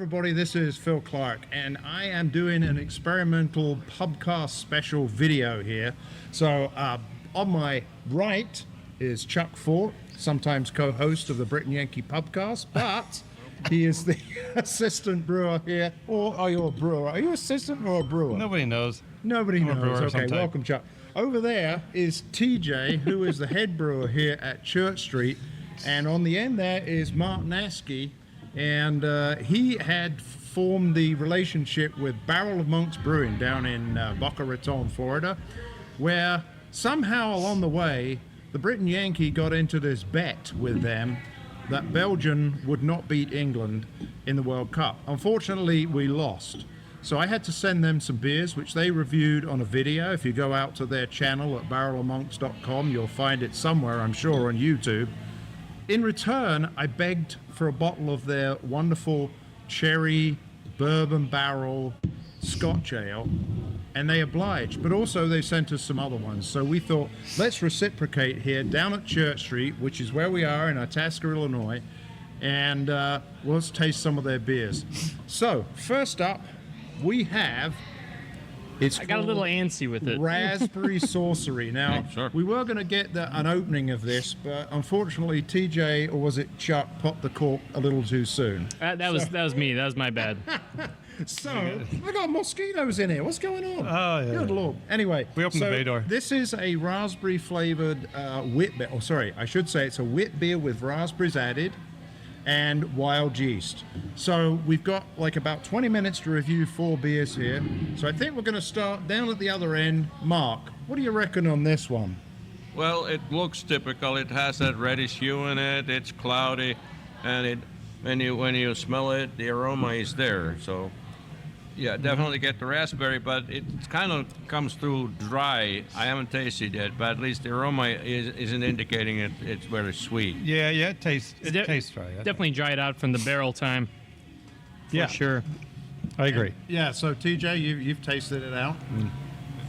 everybody, this is Phil Clark, and I am doing an experimental pubcast special video here. So on my right is Chuck Fort, sometimes co-host of the Brit and Yankee Pubcast, but he is the assistant brewer here. Or are you a brewer? Are you assistant or a brewer? Nobody knows. Nobody knows. Okay, sometime. welcome, Chuck. Over there is TJ, who is the head brewer here at Church Street, and on the end there is Mark Naskey, and he had formed the relationship with Barrel of Monks Brewing down in Boca Raton, Florida, where somehow along the way, the Brit and Yankee got into this bet with them that Belgium would not beat England in the World Cup. Unfortunately, we lost. So I had to send them some beers, which they reviewed on a video. If you go out to their channel at barrelofmonks.com, you'll find it somewhere, I'm sure, on YouTube. In return, I begged for a bottle of their wonderful cherry bourbon barrel Scotch ale, and they obliged. But also they sent us some other ones. So we thought, let's reciprocate here down at Church Street, which is where we are in Itasca, Illinois, and let's taste some of their beers. So first up, we have... I got a little antsy with it. Raspberry Sorcery. Now, Sure. we were going to get an opening of this, but unfortunately, TJ, or was it Chuck, popped the cork a little too soon. That was me. That was my bad. So, I got mosquitoes in here. What's going on? Oh, yeah. Good Lord. Anyway. We opened the bay door. This is a raspberry-flavored wit beer. Oh, sorry. I should say it's a wit beer with raspberries added and wild yeast. So we've got like about 20 minutes to review 4 beers here. So I think we're going to start down at the other end. Mark, what do you reckon on this one? Well, it looks typical. It has that reddish hue in it. It's cloudy, and when you smell it, the aroma is there. So, yeah, definitely get the raspberry, but it kind of comes through dry. I haven't tasted it, but at least the aroma isn't indicating it's very sweet. Yeah, it tastes dry. Definitely dried out from the barrel time. Yeah, For sure. I agree. Yeah, so TJ, you've tasted it out.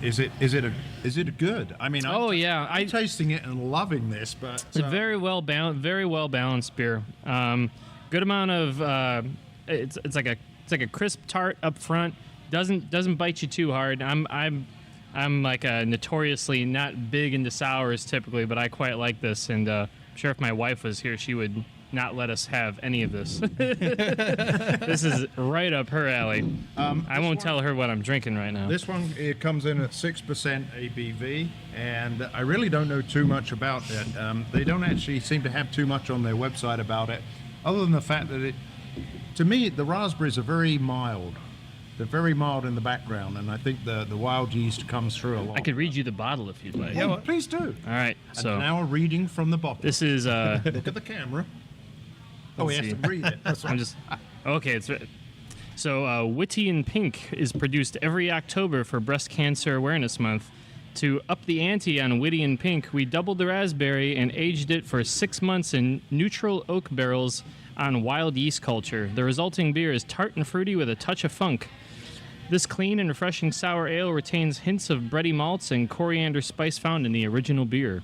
Is it good? I mean, I'm tasting it and loving this, but It's a very well balanced beer. Good amount of it's like a crisp tart up front. Doesn't bite you too hard. I'm like notoriously not big into sours typically, but I quite like this, and I'm sure if my wife was here, she would not let us have any of this. This is right up her alley. I won't tell her what I'm drinking right now. This one, it comes in at 6% ABV, and I really don't know too much about it. They don't actually seem to have too much on their website about it, other than the fact that to me, the raspberries are very mild. They're very mild in the background, and I think the wild yeast comes through a lot. I could read you the bottle if you'd like. Yeah, well, please do. All right. So and now a reading from the bottle. this is Look at the camera. Oh, we have to read it. That's right. I'm just okay. So Witty in Pink is produced every October for Breast Cancer Awareness Month. To up the ante on Witty in Pink, we doubled the raspberry and aged it for 6 months in neutral oak barrels on wild yeast culture. The resulting beer is tart and fruity with a touch of funk. This clean and refreshing sour ale retains hints of bready malts and coriander spice found in the original beer.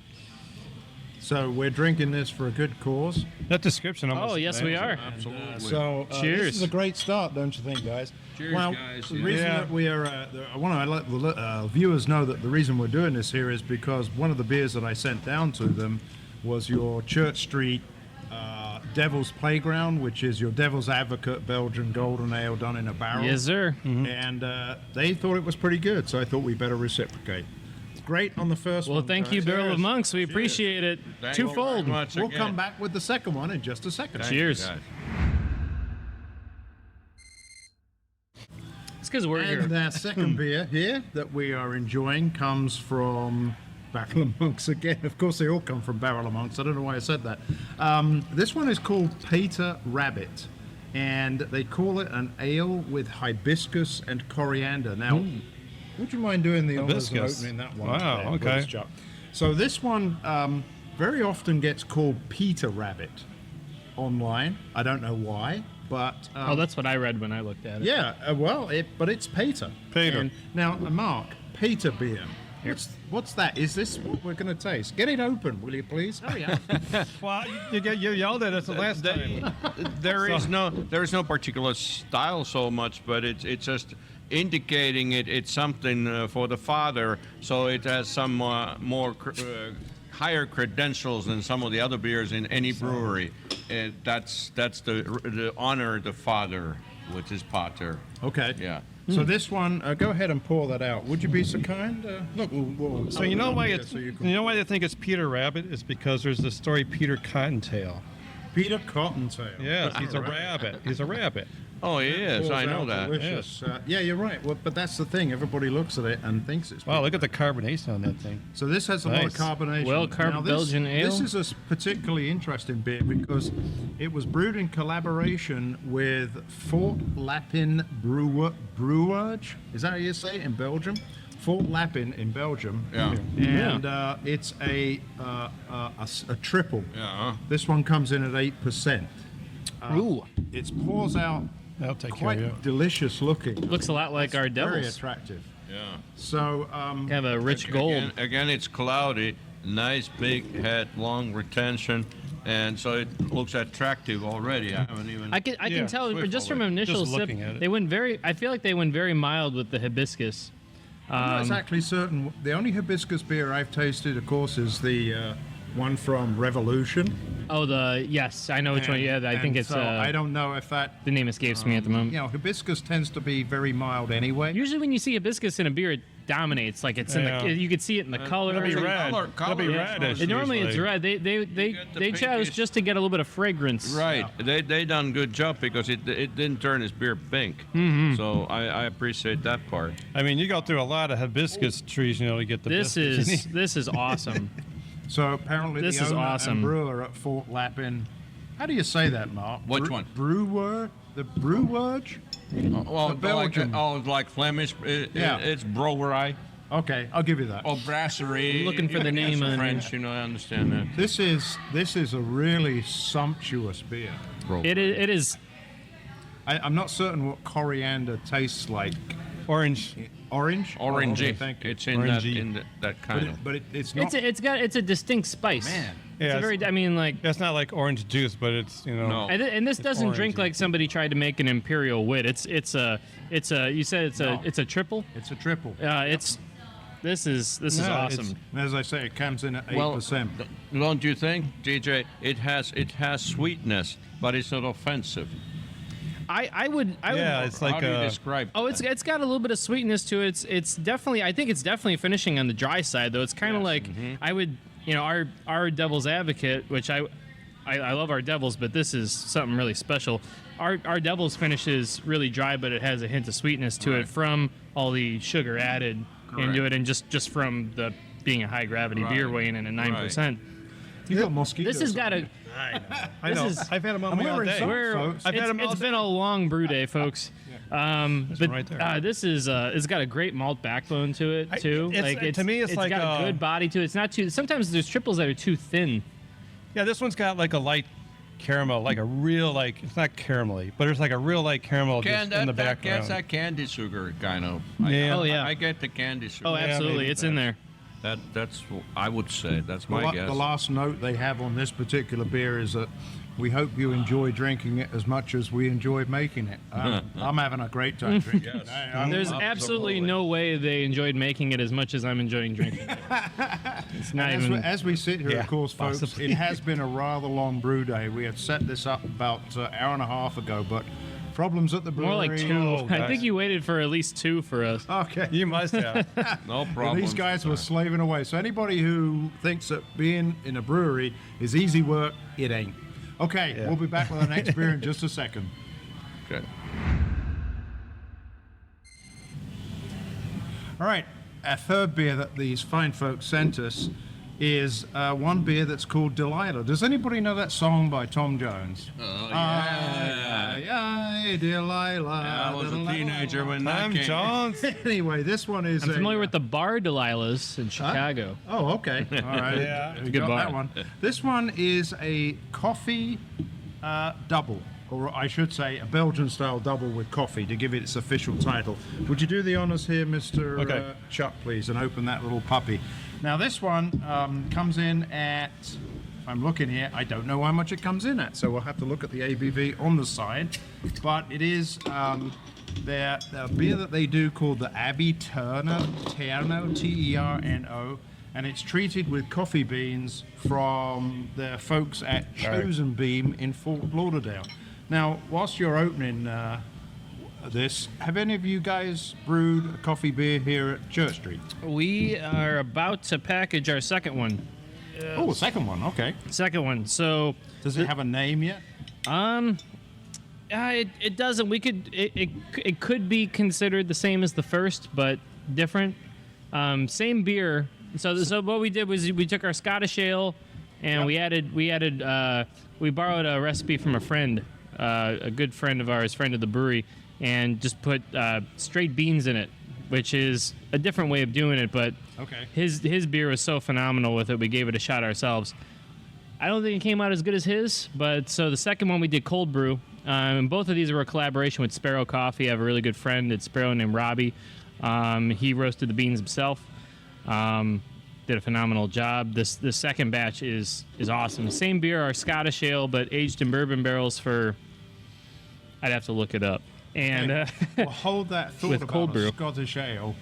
So we're drinking this for a good cause. That description almost... Oh, yes, we are. Absolutely. So Cheers. This is a great start, don't you think, guys? Cheers, well, guys. The reason that we are, I want to let the viewers know that the reason we're doing this here is because one of the beers that I sent down to them was your Church Street Devil's Playground, which is your Devil's Advocate Belgian Golden Ale done in a barrel. Yes, sir. And they thought it was pretty good, so I thought we better reciprocate. Great on the first one. Well, thank you, guys. Barrel of Cheers. Monks. We appreciate it. Thank you Twofold. very much We'll again. come back with the second one in just a second. Thank you, Cheers. guys. It's because we're And here. our second beer here that we are enjoying comes from Barrel of Monks again. Of course, they all come from Barrel of Monks. I don't know why I said that. This one is called Peter Rabbit, and they call it an ale with hibiscus and coriander. Now, would you mind doing the honors of Hibiscus. opening that one? Wow, there, okay. please, Chuck? So this one very often gets called Peter Rabbit online. I don't know why, but Oh, that's what I read when I looked at it. yeah, but it's Peter. Peter. And now, Mark, Peter beer. What's that? Is this what we're going to taste? Get it open, will you please? Oh yeah. Well, you yelled at us the last time. There is no particular style so much, but it's just indicating it's something for the father, so it has some more higher credentials than some of the other beers in any brewery. That's the honor the father with his pater. Okay. Yeah. So this one, go ahead and pour that out. Would you be so kind? Look, we'll So you know why it's you know why they think it's Peter Rabbit is because there's the story Peter Cottontail. Peter Cottontail. Yes, he's a rabbit. He's a rabbit. Oh, he is. Pours I know out that. delicious. Yeah, you're right. Well, but that's the thing. Everybody looks at it and thinks it's. Wow, look at the carbonation on that thing. So this has a lot of Nice. carbonation. Well-carb Now, Belgian ale? This is a particularly interesting beer because it was brewed in collaboration with Fort Lapin Brewerage. Is that how you say it in Belgium? Fort Lapin in Belgium. Yeah. Yeah. And it's a triple. Yeah. This one comes in at 8%. Ooh. It pours out That'll take care quite of you. delicious looking. Looks a lot like our Very Devils. attractive. Yeah. So Have a rich gold. Again, it's cloudy, nice big head, long retention, and so it looks attractive already. I haven't even. I can Yeah, tell swift just from already. an initial Just sip, looking at it. they went very. I feel like they went very mild with the hibiscus. I'm not exactly certain. The only hibiscus beer I've tasted, of course, is the one from Revolution. Oh, yes, I know which one. Yeah, I think it's. So I don't know if that. The name escapes me at the moment. You know, hibiscus tends to be very mild anyway. Usually, when you see hibiscus in a beer, it dominates. Like it's in Yeah. the. You could see it in the color. It'll be Color- red. color- It'll be yeah. reddish. And normally it's usually. red. They get the chose pinkish- just to get a little bit of fragrance. Right, they done good job because it didn't turn his beer pink. So I appreciate that part. I mean, you go through a lot of hibiscus trees, to get the This biscuits. is awesome. So apparently This the is owner awesome. and brewer at Fort Lapin. How do you say that, Mark? Which one? Brewer? The brewerage? Well, Belgium. like Flemish. Yeah. It's brewery Okay, I'll give you that. or brasserie. Looking for the It's name on it. French, I understand that. This is a really sumptuous beer. It is. I'm not certain what coriander tastes like. Orange. Orange? Orangey. Oh, okay, thank you. It's in Orangey. that But, kind of. it's not. It's a distinct spice. Man. It's Yeah, a very. I mean, like. It's not like orange juice, but it's No. And this doesn't drink orangey. like somebody tried to make an imperial wit. It's a. You said it's a triple. It's a triple. This is No, awesome. And as I say, it comes in at 8%. Well, don't you think, DJ? It has sweetness, but it's not offensive. I would. Yeah, it's like How do you a. describe? Oh, it's got a little bit of sweetness to it. It's definitely. I think it's definitely finishing on the dry side though. It's kind of like I would. Our Devil's Advocate, which I love our Devils, but this is something really special. Our Devils finishes really dry, but it has a hint of sweetness to it from all the sugar added into it, and just from the being a high gravity beer weighing in at 9%. You got mosquitoes. This has got a. I know. is- I've had them all I'm all wearing day. socks. We're, folks. I've had 'em all it's been a long brew day, folks. But right there. this is it's got a great malt backbone to it too. To me, it's like got a good body to it. It's not too. Sometimes there's triples that are too thin. Yeah, this one's got like a light caramel, like a real it's not caramelly, but it's like a real light caramel just in the That gets background. that candy sugar kind of. Yeah. Oh, yeah. I get the candy sugar. Oh, absolutely, maybe it's in there. That's I would say. That's my guess. The last note they have on this particular beer is that we hope you enjoy drinking it as much as we enjoyed making it. I'm having a great time drinking it. There's absolutely no way they enjoyed making it as much as I'm enjoying drinking it. It's not As even. as we sit here, Yeah, of course, folks, possibly. it has been a rather long brew day. We had set this up about an hour and a half ago, but problems at the brewery. More like 2. Oh, I gosh. think you waited for at least 2 for us. Okay. You must have. No Well, problem. these guys were slaving away. So anybody who thinks that being in a brewery is easy work, it ain't. Okay, Yeah. we'll be back with our next beer in just a second. Good. All right, our third beer that these fine folks sent us is one beer that's called Delilah. Does anybody know that song by Tom Jones? Oh, Aye, Delilah. I was a Delilah. teenager when that Tom came. Jones. Anyway, this one is I'm familiar with the bar Delilahs in Chicago. Oh, okay. All right. Yeah, We good got bar. that one. This one is a coffee double. or I should say a Belgian-style double with coffee to give it its official title. Would you do the honors here, Mr. Okay. Chuck, please, and open that little puppy? Now, this one comes in at, if I'm looking here, I don't know how much it comes in at, so we'll have to look at the ABV on the side. But it is their beer that they do called the Abbey Terno, Terno, and it's treated with coffee beans from the folks at Chosen Beam in Fort Lauderdale. Now, whilst you're opening this, have any of you guys brewed a coffee beer here at Church Street? We are about to package our second one. Oh, a second one, okay. Second one. So Does it have a name yet? it doesn't. We could it could be considered the same as the first, but different. Same beer. So what we did was we took our Scottish ale and we borrowed a recipe from a friend, a good friend of ours, friend of the brewery, and just put straight beans in it, which is a different way of doing it, but Okay. his beer was so phenomenal with it, we gave it a shot ourselves. I don't think it came out as good as his, but so the second one we did cold brew. And both of these were a collaboration with Sparrow Coffee. I have a really good friend at Sparrow named Robbie. He roasted the beans himself. Did a phenomenal job. This second batch is awesome. Same beer, our Scottish ale, but aged in bourbon barrels for, I'd have to look it up. And Well, hold that thought with about cold a brew. Scottish ale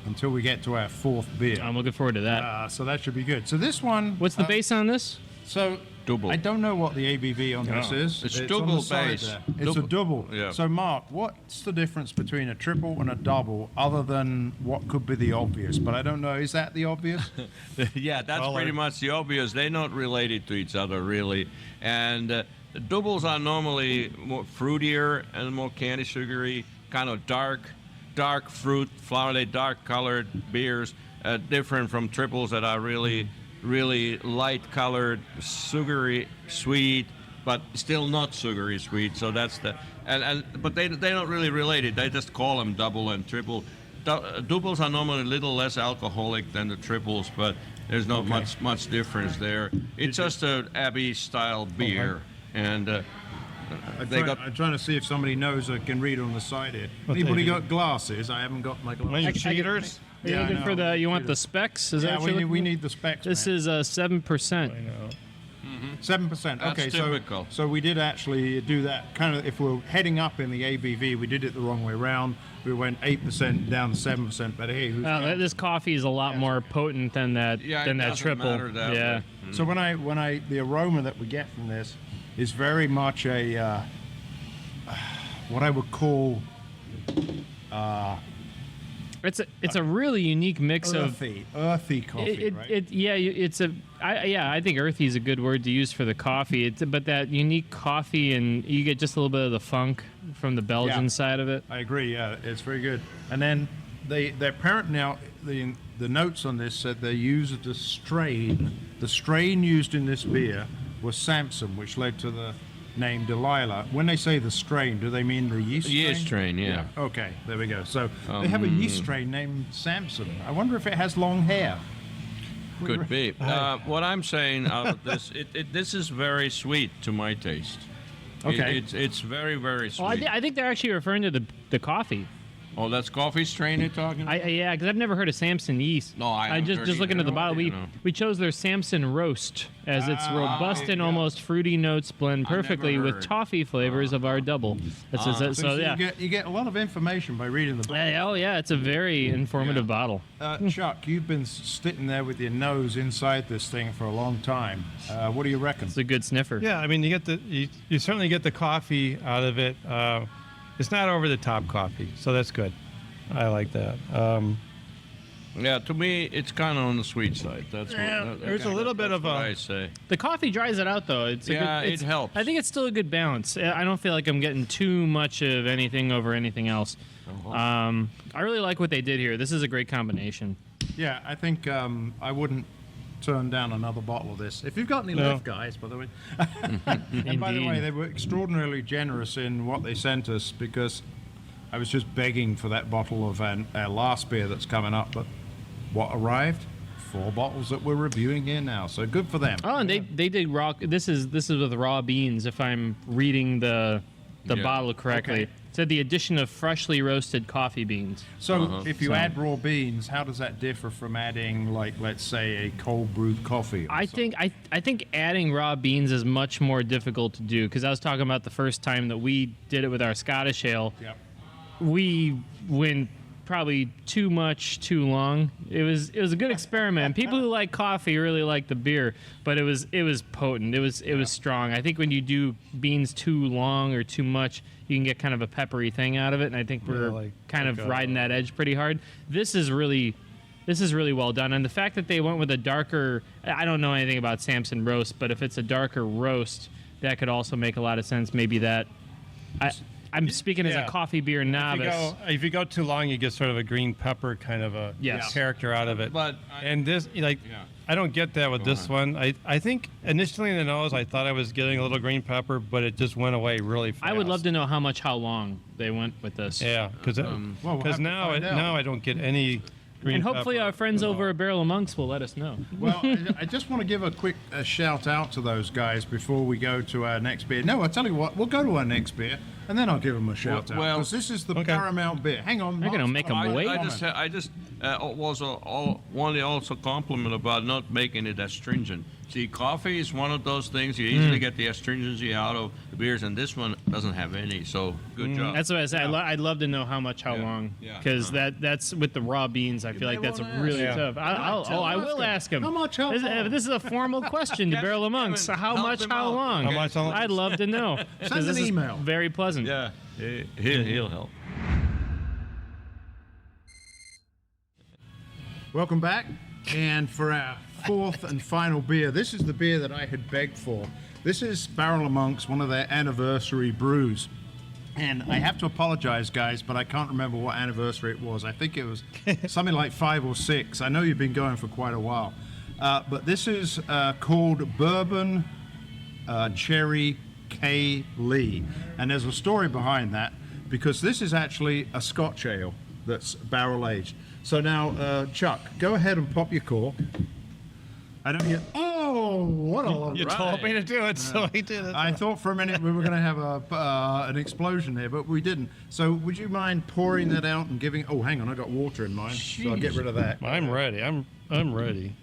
until we get to our fourth beer. I'm looking forward to that. So that should be good. So this one... What's the base on this? So Double. I don't know what the ABV on this is. It's on double the side base. there. It's a double. Yeah. So Mark, what's the difference between a triple and a double, other than what could be the obvious? But I don't know. Is that the obvious? Yeah, that's Color. pretty much the obvious. They're not related to each other, really. And the doubles are normally more fruitier and more candy sugary, kind of dark fruit, flowery, dark colored beers, different from triples that are really light colored, sugary, sweet, but still not sugary sweet. So that's but they're not really related. They just call them double and triple. Doubles are normally a little less alcoholic than the triples, but there's not much difference there. It's just an Abbey style beer, and I'm trying to see if somebody knows or can read on the side here. Anybody got glasses? I haven't got my When glasses. you cheaters. Are you Yeah, I looking for know. you want the specs? Is Yeah, that what you're we looking need the specs. for? This man. is 7%. 7%. That's Okay, typical. so we did actually do that kind of. If we're heading up in the ABV, we did it the wrong way around. We went 8% down to 7%. But hey, who's counting? This coffee is a lot more potent than that yeah, than it that doesn't triple. matter that Yeah. way. So when I the aroma that we get from this is very much a what I would call It's a really unique mix of earthy coffee, right? I think earthy is a good word to use for the coffee. But that unique coffee, and you get just a little bit of the funk from the Belgian Yeah. side of it. I agree. Yeah, it's very good. And then their parent now the notes on this said they used the strain. The strain used in this beer was Samson, which led to the name Delilah. When they say the strain, do they mean the yeast strain? Yeast strain, yeah. Okay, there we go. So they have a yeast strain named Samson. I wonder if it has long hair. Could be. What I'm saying out of this, this is very sweet to my taste. Okay. It's very, very sweet. Well, I think they're actually referring to the coffee. Oh, that's coffee strain you're talking about? Yeah, because I've never heard of Samson yeast. No, I haven't just heard looking either. at the bottle. You know. We chose their Samson roast as its robust and almost fruity notes blend perfectly with heard. toffee flavors of our double. So yeah. You get a lot of information by reading the book. Oh yeah, it's a very informative bottle. Chuck, you've been sitting there with your nose inside this thing for a long time. What do you reckon? It's a good sniffer. Yeah, I mean, you certainly get the coffee out of it. It's not over the top coffee, so that's good. I like that. Yeah, to me, it's kind of on the sweet side. That's there's a little bit of what a- I say. The coffie dries it out though. It's a Yeah, good, it helps. I think it's still a good balance. I don't feel like I'm getting too much of anything over anything else. I really like what they did here. This is a great combination. Yeah, I think I wouldn't turn down another bottle of this. If you've got any left, guys, by the way. And by the way, Indeed. they were extraordinarily generous in what they sent us, because I was just begging for that bottle of our last beer that's coming up. But what arrived? 4 bottles that we're reviewing here now. So good for them. Oh, and they did raw. This is with raw beans. If I'm reading the the Yeah. bottle correctly. Okay. It said the addition of freshly roasted coffee beans. So if you So- add raw beans, how does that differ from adding, like, let's say, a cold brewed coffee? Or I something? think I think adding raw beans is much more difficult to do because I was talking about the first time that we did it with our Scottish ale. Yep. We went probably too much too long. It was a good experiment. People who like coffee really like the beer, but it was potent. It was strong. I think when you do beans too long or too much, you can get kind of a peppery thing out of it, and I think we're like riding that edge pretty hard. This is really well done, and the fact that they went with a darker, I don't know anything about Samson roast, but if it's a darker roast, that could also make a lot of sense. Maybe that I'm speaking as a Yeah. coffee beer novice. If you go too long, you get sort of a green pepper kind of a Yes. character out of it. But and this, like, Yeah. I don't get that with this one. I think initially in the nose, I thought I was getting a little green pepper, but it just went away really fast. I would love to know how long they went with this. Yeah, because well, we'll have to now find out. now I don't get any green And hopefully pepper. our friends over at Barrel of Monks will let us know. Well, I just want to give a quick shout out to those guys before we go to our next beer. No, I'll tell you what, we'll go to our next beer, and then I'll give them a shout out. Well, Because this is the okay. Paramount beer. Hang on. They're gonna Mark's make got a 'em wait. comment. I just was want to also compliment about not making it astringent. See, coffee is one of those things you easily get the astringency out of the beers, and this one doesn't have any. So good job. That's what I said. I'd love to know how long, Yeah. because that's with the raw beans. I feel may like that's wanna really ask. tough. I will ask him. How much, how This, long? this is a formal question to Barrel of Monks. Kevin, How help much? him How out. long? How much? How long? I'd love to know. 'Cause Send this an is email. Very pleasant. Yeah, he'll help. Welcome back. And for our fourth and final beer, this is the beer that I had begged for. This is Barrel of Monks, one of their anniversary brews. And I have to apologize, guys, but I can't remember what anniversary it was. I think it was something like 5 or 6. I know you've been going for quite a while. But this is called Bourbon Cherry K. Lee. And there's a story behind that, because this is actually a Scotch ale that's barrel aged. So now, Chuck, go ahead and pop your cork. I don't get. Oh, what a! You told me to do it, so I did it. I thought for a minute we were going to have an explosion here, but we didn't. So, would you mind pouring that out and giving? Oh, hang on, I got water in mine, so I'll get rid of that. I'm ready. I'm ready.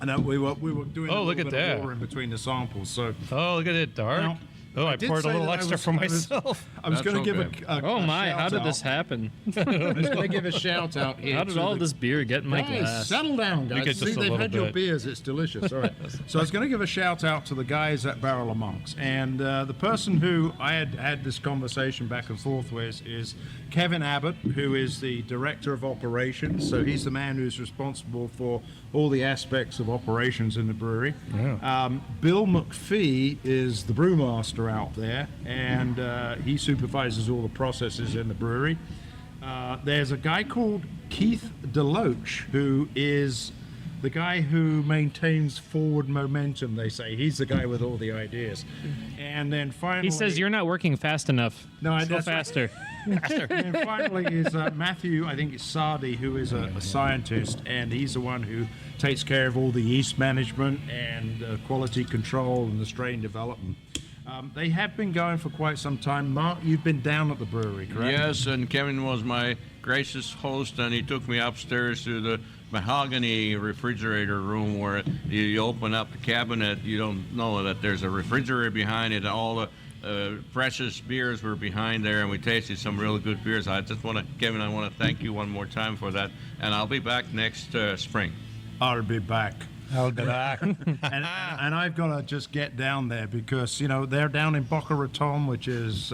And we were doing. Oh, a look little at bit of that. water in between the samples. So, Oh, look at it, dark. Now, oh, I did poured a say little that I extra was- for I was- myself. I was That's going to give okay. a. Oh a my! How did shout this out. happen? I was going to give a shout out here. How did to all the- this beer get in my Hey, glass? settle down, guys. get See, just a they've little had your bit. beers. It's delicious. All right. So I was going to give a shout out to the guys at Barrel of Monks. And the person who I had this conversation back and forth with is Kevin Abbott, who is the director of operations. So he's the man who's responsible for all the aspects of operations in the brewery. Yeah. Bill McPhee is the brewmaster out there, and he supervises all the processes in the brewery. There's a guy called Keith DeLoach, who is the guy who maintains forward momentum, they say. He's the guy with all the ideas. And then finally... He says you're not working fast enough. No, Go that's right. faster. And finally is Matthew, I think it's Sardi, who is a scientist, and he's the one who takes care of all the yeast management and quality control and the strain development. They have been going for quite some time. Mark, you've been down at the brewery, correct? Yes, and Kevin was my gracious host, and he took me upstairs to the mahogany refrigerator room where you open up the cabinet. You don't know that there's a refrigerator behind it. All the freshest beers were behind there, and we tasted some really good beers. I just want to, Kevin, I want to thank you one more time for that, and I'll be back next spring. I'll be back. I'll be back. And I've got to just get down there because, you know, they're down in Boca Raton, which is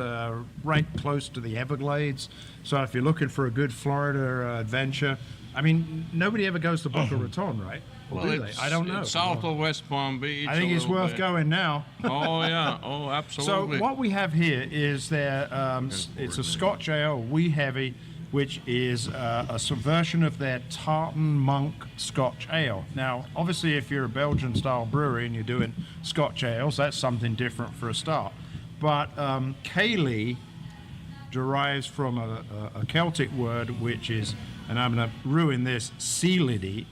right close to the Everglades. So if you're looking for a good Florida adventure, I mean, nobody ever goes to Boca Raton, right? Or do they? I don't know. It's south of West Palm Beach. I think a it's little worth bit. going now. Oh, yeah. Oh, So absolutely. what we have here is their, it's a Scotch ale, Wee Heavy, which is a subversion of their Tartan Monk Scotch Ale. Now, obviously, if you're a Belgian-style brewery and you're doing Scotch ales, that's something different for a start. But Ceilidh derives from a Celtic word, which is, and I'm going to ruin this, Sealy,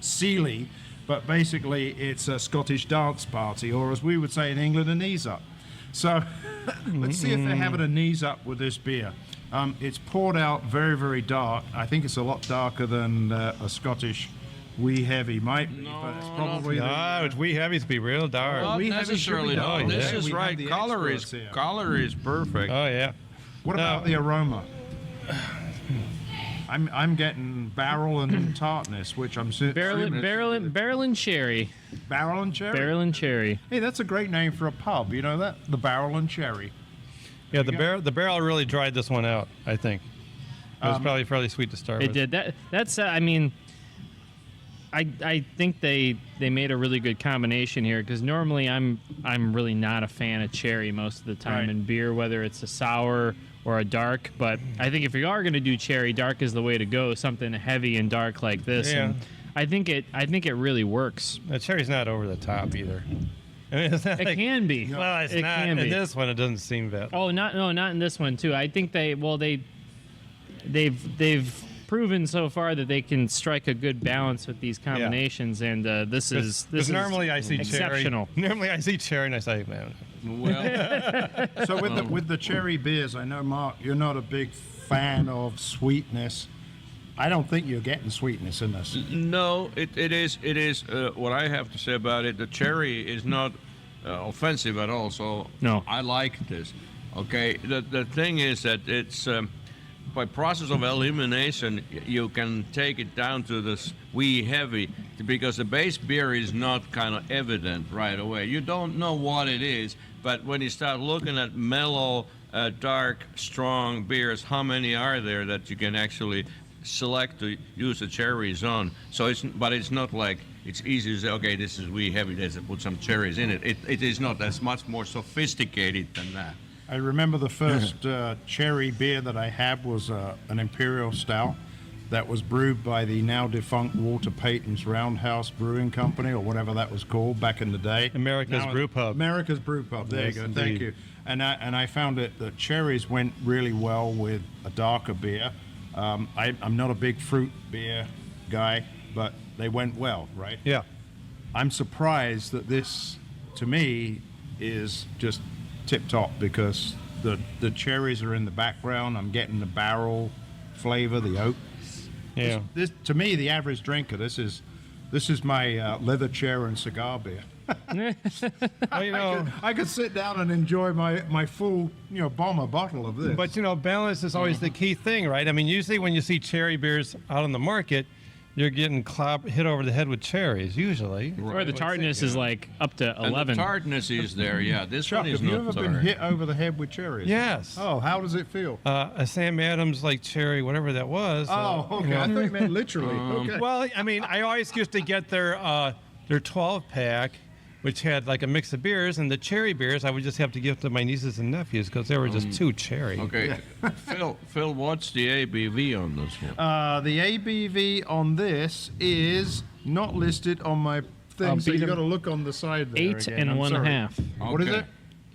but basically it's a Scottish dance party, or as we would say in England, a knees up. So let's see if they're having a knees up with this beer. It's poured out very, very dark. I think it's a lot darker than a Scottish wee heavy might be, but it's probably No, it's wee heavies be real dark. Not we have it should necessarily. be No, dark. this Yeah, is we have right. the Color experts is here. color is perfect. Oh yeah. What about the aroma? I'm getting barrel and tartness, which I'm Barrel and cherry. barrel and cherry. Barrel and cherry. Hey, that's a great name for a pub. You know that? The Barrel and Cherry. Yeah, the barrel really dried this one out, I think. It was probably fairly sweet to start It with. did. That's. I mean, I think they made a really good combination here because normally I'm really not a fan of cherry most of the time Right. in beer, whether it's a sour or a dark. But I think if you are going to do cherry, dark is the way to go. Something heavy and dark like this. Yeah. And I think it really works. The cherry's not over the top either. I mean, it's not It like, can be. well, it's it not. can In be. this one, it doesn't seem that. Oh, not in this one too. I think they've proven so far that they can strike a good balance with these combinations, and this is normally I see exceptional. cherry. Normally I see cherry and I say, man, Well, So with the cherry beers, I know, Mark, you're not a big fan of sweetness. I don't think you're getting sweetness in this. no, it is what I have to say about it. The cherry is not offensive at all. So No. I like this. Okay, the thing is that it's by process of elimination, you can take it down to this wee heavy because the base beer is not kind of evident right away. You don't know what it is, but when you start looking at mellow, dark, strong beers, how many are there that you can actually select to use the cherries on? So it's not like it's easy to say, okay, this is wee heavy, let's put some cherries in it. It is not. That's much more sophisticated than that. I remember the first cherry beer that I had was an Imperial Stout that was brewed by the now defunct Walter Payton's Roundhouse Brewing Company, or whatever that was called back in the day. America's Now- Brew Pub. America's Brew Pub. There Yes, you go. indeed. Thank you. And I found that cherries went really well with a darker beer. I'm not a big fruit beer guy, but they went well, right? Yeah. I'm surprised that this, to me, is just tip top because the cherries are in the background. I'm getting the barrel flavor, the oak. Yeah. This, to me, the average drinker, this is my leather chair and cigar beer. Well, you know, I could sit down and enjoy my full, bomber bottle of this. but you know, balance is always the key thing, right? I mean, usually when you see cherry beers out on the market, you're getting hit over the head with cherries, usually. Or the tartness is like up to And 11. the tartness is there, yeah. This Chuck, one is have you not ever been tart. hit over the head with cherries? Yes. Oh, how does it feel? A Sam Adams like cherry, whatever that was. Oh, okay. you know. I thought you meant literally. Okay. Well, I mean, I always used to get their 12-pack, which had like a mix of beers, and the cherry beers I would just have to give to my nieces and nephews because they were just too cherry. Okay, Phil, what's the ABV on this one? The ABV on this is not listed on my thing, so beat you 'em. got to look on the side there. 8 again. and I'm 1.5. sorry. What is Okay.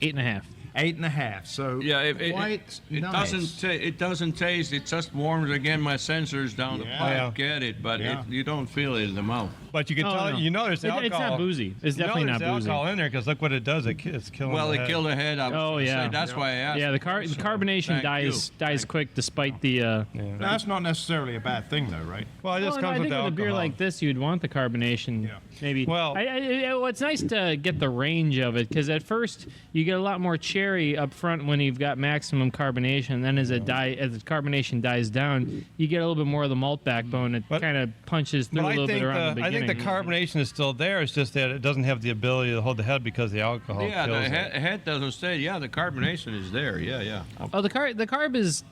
it? 8.5. 8.5. So Yeah, quite it nice. it doesn't taste. It just warms again my sensors down the Yeah. pipe. Get it, but Yeah. you don't feel it in the mouth. But you can Oh, tell, no. you know, there's alcohol. It's not boozy. It's You know definitely not there's boozy. alcohol in there because look what it does. It's killing. Well, the it head. killed the head. I was Oh, gonna yeah. say, that's why I asked. Yeah, the So, carbonation thank you. dies quick despite the. Yeah. That's not necessarily a bad thing, though, right? Well, it just Well, comes I with think the with a beer alcohol. like this, you'd want the carbonation. Yeah. Maybe. Well- It's nice to get the range of it because at first you get a lot more cherry up front when you've got maximum carbonation. Then as the carbonation dies down, you get a little bit more of the malt backbone. It But- kind of punches through But a little bit around the I beginning. think the carbonation is still there. It's just that it doesn't have the ability to hold the head because the alcohol Yeah, kills the it. head doesn't stay. Yeah, the carbonation is there. Yeah. Oh, the carb is.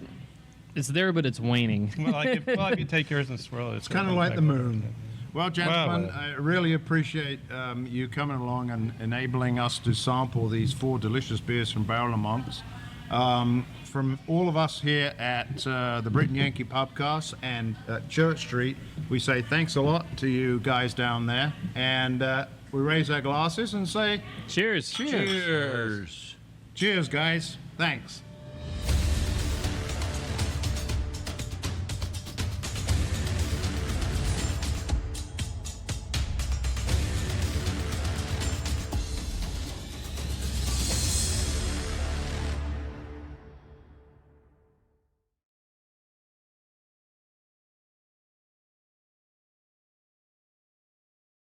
It's there, but it's waning. Well, if you take yours and swirl it, It's kind of like the moon. Well, gentlemen, Well, I really appreciate you coming along and enabling us to sample these 4 delicious beers from Barrel of Monks. From all of us here at the Brit and Yankee Pubcast and at Church Street, we say thanks a lot to you guys down there. And we raise our glasses and say Cheers. Cheers. cheers, guys. Thanks.